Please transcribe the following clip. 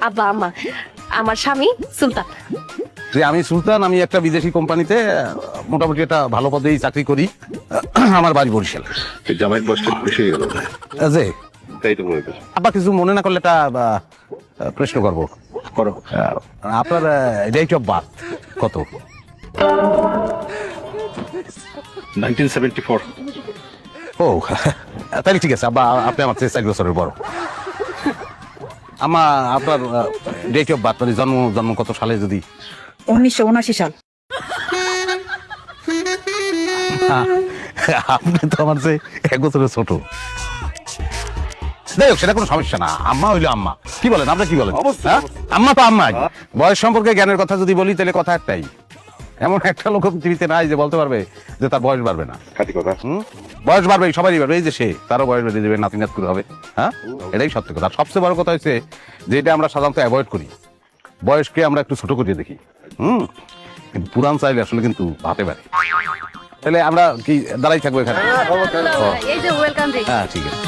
আব্বা আম্মা, আমার স্বামী সুলতান। যে আমি সুলতান, আমি একটা বিদেশি কোম্পানিতে মোটামুটি একটা ভালো পদেই চাকরি করি। আমার বাড়ি বরিশাল। জামাইয়ের বয়সটা বেশি হয়ে গেল, যে তাই তো মনে করছি। আব্বা কিছু মনে না করলে একটা প্রশ্ন করবো। করো। আপনার ডেট অফ বার্থ কত? 1974। ও তাহলে ঠিক আছে আব্বা, আপনি আমার চেয়ে 4 বছরের বড়। আমার আপনার ডেট অফ বার্থ মানে জন্ম কত সালে যদি? 1979 সাল। আপনি তো আমার চেয়ে 1 বছরের ছোট। যাই হোক, সেটা কোনো সমস্যা না। আম্মা হইলো আম্মা। কি বলেন আপনি, কি বলেন? হ্যাঁ? আম্মা তো আম্মাই। বয়স সম্পর্কে জ্ঞানের কথা যদি বলি তাহলে কথা একটাই, এমন একটা লোক পৃথিবীতে নাই যে বলতে পারবে যে তার বয়স বাড়বে না। খাঁটি কথা। বয়স বাড়বে, সবারই বাড়বে। এই যে সে, তারও বয়স বেড়ে দেবে, নাতি নাতকুর হবে। হ্যাঁ, এটাই সত্যি কথা। আর সবচেয়ে বড় কথা হচ্ছে যে এটা আমরা সাধারণত অ্যাভয়েড করি, বয়সকে আমরা একটু ছোট করে দেখি। কিন্তু পুরান চাইলে আসলে কিন্তু হাতে পারে। তাহলে আমরা কি দাঁড়াই থাকবো এখানে? এই যে ওয়েলকাম ড্রিঙ্ক। হ্যাঁ ঠিক আছে।